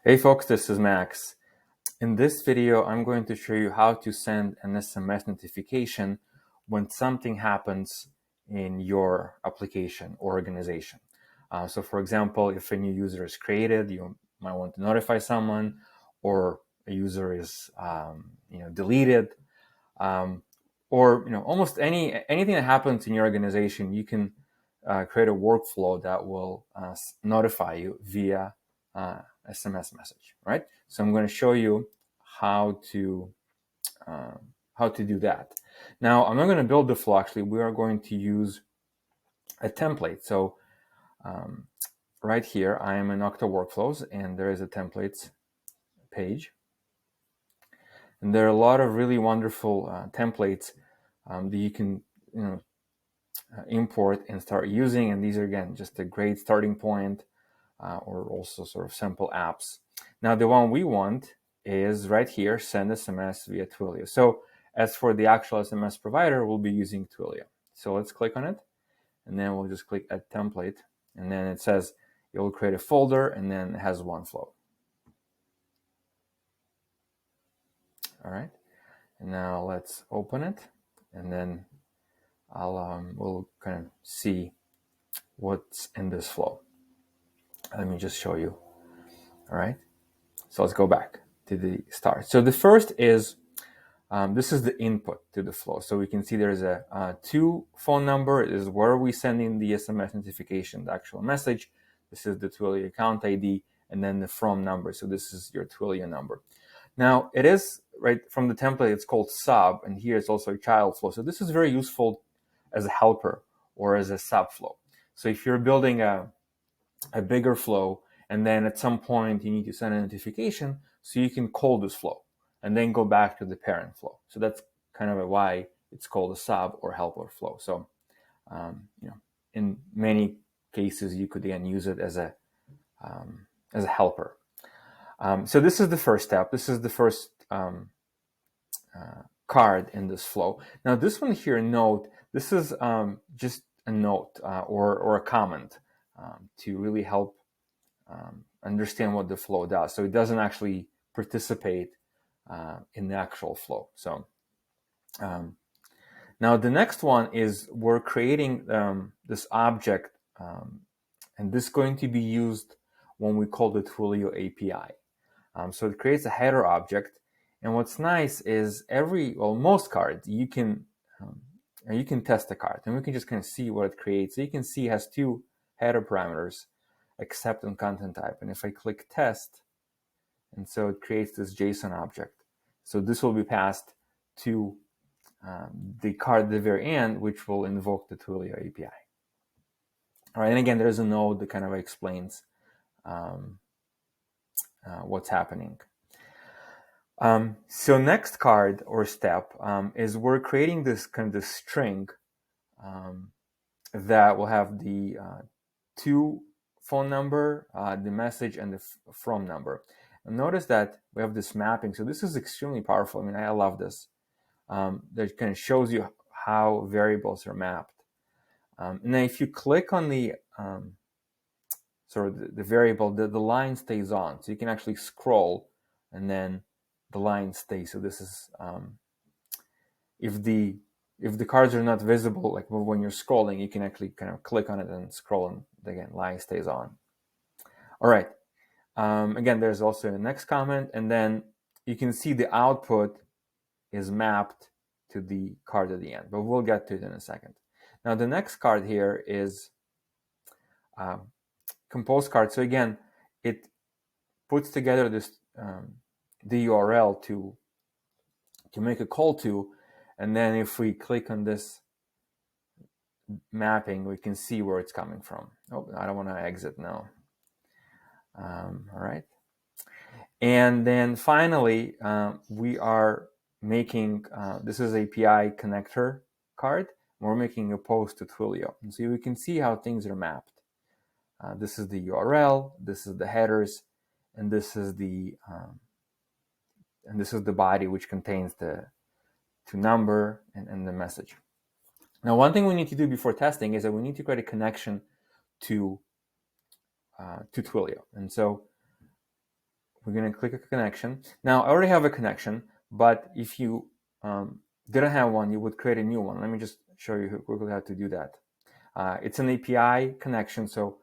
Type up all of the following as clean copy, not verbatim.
Hey folks, this is Max. In this video, I'm going to show you how to send an SMS notification when something happens in your application or organization. So for example, if a new user is created, you might want to notify someone, or a user is deleted, or almost anything that happens in your organization, you can create a workflow that will notify you via SMS message, right? So I'm going to show you how to do that. Now, I'm not going to build the flow. Actually, we are going to use a template. So right here, I am in Okta Workflows, and there is a templates page. And there are a lot of really wonderful templates that you can import and start using. And these are, again, just a great starting point, or also sort of sample apps. Now, the one we want is right here, send SMS via Twilio. So as for the actual SMS provider, we'll be using Twilio. So let's click on it, and then we'll just click Add Template, and then it says it will create a folder, and then it has one flow. All right, and now let's open it, and then we'll kind of see what's in this flow. Let me just show you. All right, so let's go back to the start. So the first is this is the input to the flow. So we can see there's a to phone number is where we sending the SMS notification, the actual message. This is the Twilio account ID, and then the from number. So this is your Twilio number. Now it is right from the template. It's called sub, and here it's also a child flow. So this is very useful as a helper or as a sub flow. So if you're building a bigger flow, and then at some point you need to send a notification, so you can call this flow and then go back to the parent flow. So that's kind of why it's called a sub or helper flow. So in many cases you could again use it as a helper. So this is the first step. This is the first card in this flow. Now this one here, note, this is just a note or a comment to really help understand what the flow does. So it doesn't actually participate in the actual flow. So now the next one is we're creating this object, and this is going to be used when we call the Twilio API. So it creates a header object, and what's nice is most cards you can test the card, and we can just kind of see what it creates. So you can see it has two header parameters, accept and content type. And if I click test, and so it creates this JSON object. So this will be passed to the card at the very end, which will invoke the Twilio API. All right, and again, there's a node that kind of explains what's happening. So next card or step is we're creating this kind of this string that will have the to phone number, the message, and the from number. And notice that we have this mapping. So this is extremely powerful. I mean, I love this. That kind of shows you how variables are mapped. And then if you click on the sort of the variable, the line stays on. So you can actually scroll, and then the line stays. So this is if the cards are not visible, like when you're scrolling, you can actually kind of click on it and scroll, and again, line stays on. All right. Again, there's also a next comment, and then you can see the output is mapped to the card at the end, but we'll get to it in a second. Now, the next card here is compose card. So again, it puts together this the URL to make a call to, and then if we click on this mapping, we can see where it's coming from. Oh, I don't want to exit now. All right. And then finally, we are making, this is API connector card. We're making a post to Twilio. And so we can see how things are mapped. This is the URL, this is the headers, and this is the body, which contains the number and the message. Now, one thing we need to do before testing is that we need to create a connection to Twilio. And so we're going to click a connection. Now, I already have a connection, but if you didn't have one, you would create a new one. Let me just show you quickly how to do that. It's an API connection, so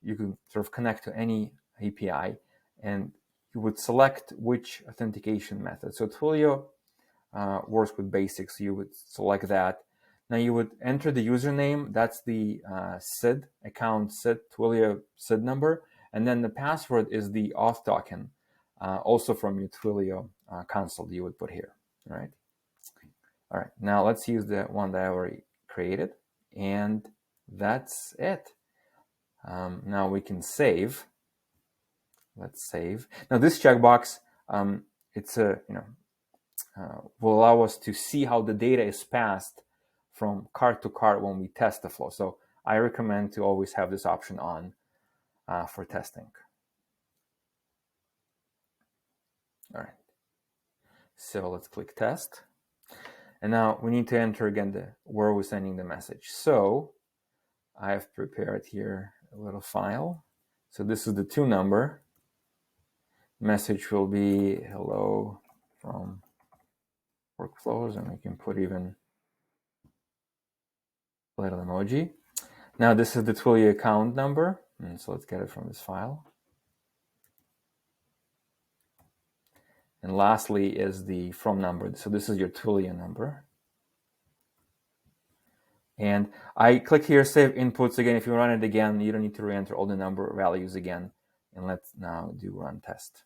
you can sort of connect to any API, and you would select which authentication method. So Twilio works with basics, so you would select that. Now you would enter the username, that's the SID, account SID, Twilio SID number, and then the password is the auth token, also from your Twilio console you would put here, all right? All right, now let's use the one that I already created, and that's it. Now we can save. Let's save. Now this checkbox, it's a will allow us to see how the data is passed from card to card when we test the flow. So I recommend to always have this option on for testing. All right. So let's click test. And now we need to enter again where we're sending the message. So I've prepared here a little file. So this is the to number. Message will be hello from workflows, and we can put even a little emoji. Now this is the Twilio account number, and so let's get it from this file. And lastly is the from number. So this is your Twilio number. And I click here, save inputs. Again, if you run it again, you don't need to re-enter all the number values again. And let's now do run test.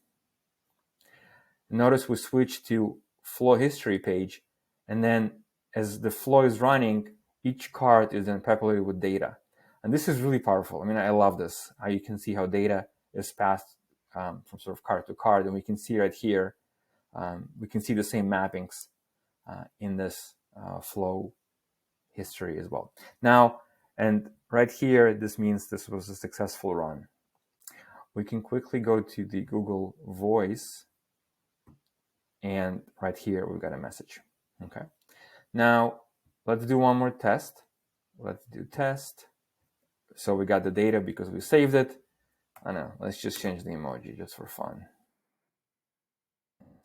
Notice we switch to flow history page, and then as the flow is running, each card is then populated with data. And this is really powerful. I mean, I love this, how you can see how data is passed from sort of card to card, and we can see right here, we can see the same mappings in this flow history as well. Now, and right here, this means this was a successful run. We can quickly go to the Google Voice, and right here, we've got a message, okay? Now, let's do one more test. Let's do test. So we got the data because we saved it. I know, let's just change the emoji just for fun.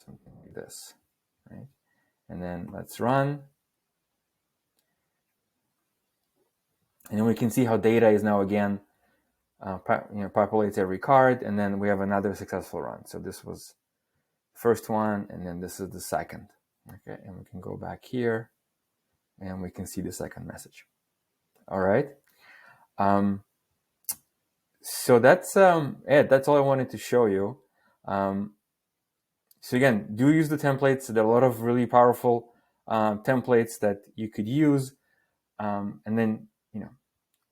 Something like this, right? And then let's run. And then we can see how data is now again, populates every card, and then we have another successful run. So this was the first one, and then this is the second. Okay, and we can go back here, and we can see the second message. All right. So that's it. That's all I wanted to show you. So again, do use the templates. There are a lot of really powerful templates that you could use, and then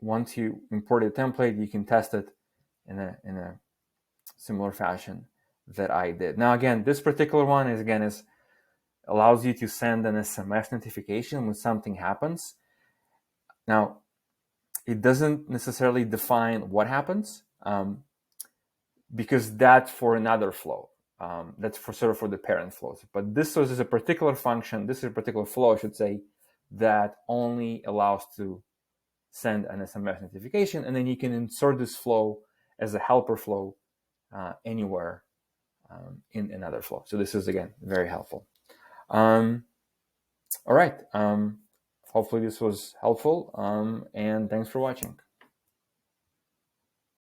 once you import a template, you can test it in a similar fashion that I did. Now, again, this particular one is allows you to send an SMS notification when something happens. Now, it doesn't necessarily define what happens because that's for another flow. That's for sort of for the parent flows. But this is a particular function. This is a particular flow, I should say, that only allows to send an SMS notification, and then you can insert this flow as a helper flow anywhere in another flow. So this is, again, very helpful. All right. Hopefully this was helpful, and thanks for watching.